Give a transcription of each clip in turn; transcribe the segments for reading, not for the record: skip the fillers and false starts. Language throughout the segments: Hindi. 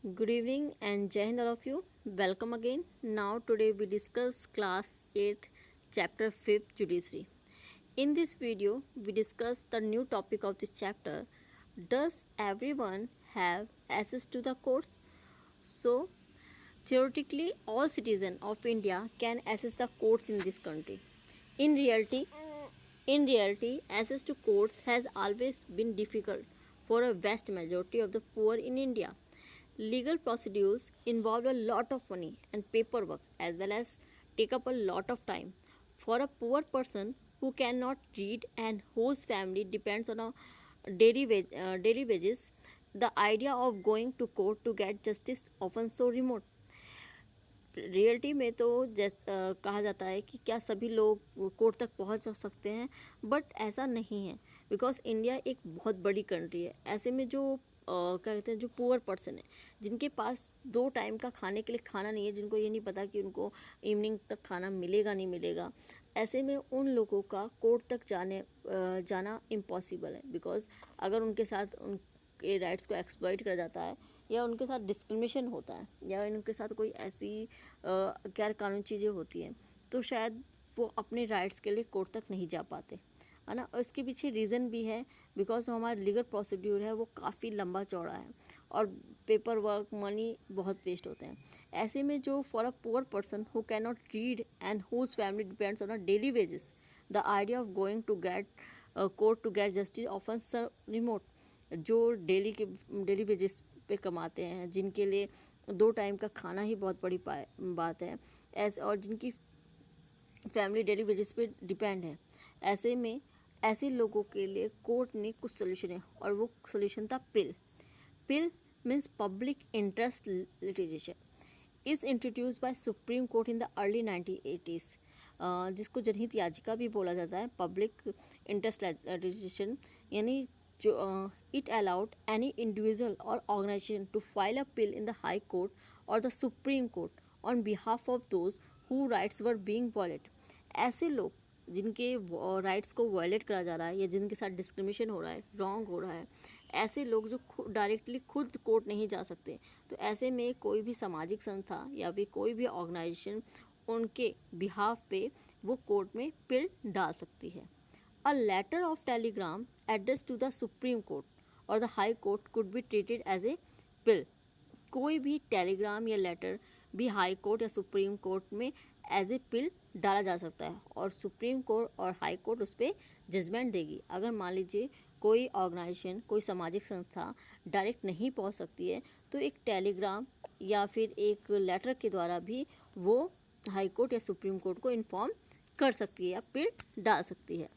Good evening and Jai Hind all of you. Welcome again. Now today we discuss class 8th chapter 5th judiciary. In this video we discuss the new topic of this chapter. Does everyone have access to the courts? So theoretically all citizens of India can access the courts in this country. In reality, access to courts has always been difficult for a vast majority of the poor in India. Legal procedures involve a lot of money and paperwork as well as take up a lot of time. For a poor person who cannot read and whose family depends on a daily wages, the idea of going to court to get justice often so remote. Reality में तो कहा जाता है कि क्या सभी लोग कोर्ट तक पहुंच सकते हैं, बट ऐसा नहीं है बिकॉज इंडिया एक बहुत बड़ी कंट्री है. ऐसे में जो क्या कहते हैं, जो पुअर पर्सन है जिनके पास 2 टाइम का खाने के लिए खाना नहीं है, जिनको ये नहीं पता कि उनको इवनिंग तक खाना मिलेगा नहीं मिलेगा, ऐसे में उन लोगों का कोर्ट तक जाना इम्पॉसिबल है. बिकॉज अगर उनके साथ उनके राइट्स को एक्सप्लॉइट करा जाता है या उनके साथ डिस्क्रिमिनेशन होता है या उनके साथ कोई ऐसी गैर कानूनी चीज़ें होती हैं, तो शायद वो अपने राइट्स के लिए कोर्ट तक नहीं जा पाते, है ना. और इसके पीछे रीज़न भी है बिकॉज हमारा लीगल प्रोसीड्यूर है वो काफ़ी लंबा चौड़ा है और पेपर वर्क मनी बहुत वेस्ट होते हैं. ऐसे में जो for a poor person who can not read and whose family depends on a daily wages, the idea of going to get court to get justice often remote. जो डेली वेजेस पे कमाते हैं, जिनके लिए 2 टाइम का खाना ही बहुत बड़ी बात है, ऐसे और जिनकी फैमिली डेली वेजेस पे डिपेंड है, ऐसे में ऐसे लोगों के लिए कोर्ट ने कुछ सोल्यूशन है और वो सोल्यूशन था PIL means public interest litigation. Is introduce by supreme court in the early 1980s, जिसको जनहित याचिका भी बोला जाता है. पब्लिक इंटरेस्ट लिटिगेशन यानी जो it allowed any individual or organization to file a appeal in the High Court or the Supreme Court on behalf of those whose rights were being violated. ऐसे लोग जिनके राइट्स को वायलेट करा जा रहा है या जिनके साथ डिस्क्रिमिनेशन हो रहा है, रॉन्ग हो रहा है, ऐसे लोग जो डायरेक्टली खुद कोर्ट नहीं जा सकते, तो ऐसे में कोई भी सामाजिक संस्था या फिर कोई भी ऑर्गेनाइजेशन उनके बिहाफ पे वो कोर्ट में पिल डाल सकती है. A letter of telegram addressed to the Supreme Court or the High Court could be treated as a pill. कोई भी टेलीग्राम या लेटर भी हाई कोर्ट या सुप्रीम कोर्ट में एज ए पिल डाला जा सकता है और सुप्रीम कोर्ट और हाई कोर्ट उस पर जजमेंट देगी. अगर मान लीजिए कोई ऑर्गेनाइजेशन, कोई सामाजिक संस्था डायरेक्ट नहीं पहुंच सकती है, तो एक टेलीग्राम या फिर एक लेटर के द्वारा भी वो हाई कोर्ट या सुप्रीम कोर्ट को इन्फॉर्म कर सकती है या पिल डाल सकती है.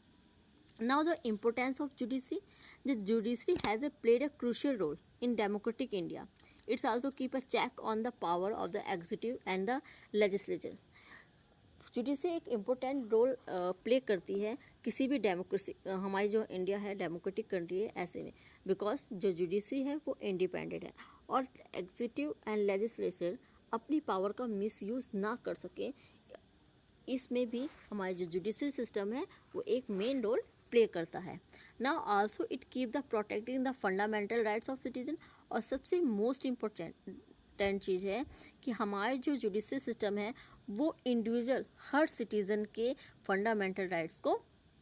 Now the importance of judiciary. The judiciary has played a crucial role in democratic India. It's also keep a check on the power of the executive and the legislature. Judiciary एक इम्पोर्टेंट रोल प्ले करती है किसी भी डेमोक्रेसी, हमारी जो इंडिया है डेमोक्रेटिक कंट्री है ऐसे में, बिकॉज जो जुडिशरी है वो इंडिपेंडेंट है और एग्जीक्यूटिव एंड लेजिस्लेचर अपनी पावर का मिसयूज़ ना कर सके, इसमें भी हमारा जो जुडिशरी सिस्टम है वो एक मेन रोल प्ले करता है. Now also it keep the protecting the fundamental rights of citizen. और सबसे मोस्ट इम्पोर्टेंट चीज़ है कि हमारे जो जुडिशरी सिस्टम है वो इंडिविजुअल हर सिटीज़न के फंडामेंटल राइट्स को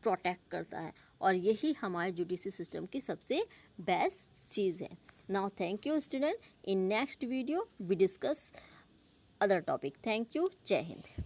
प्रोटेक्ट करता है और यही हमारे जुडिशरी सिस्टम की सबसे बेस्ट चीज़ है. Now thank you student. In next video we discuss other topic. Thank you. जय हिंद.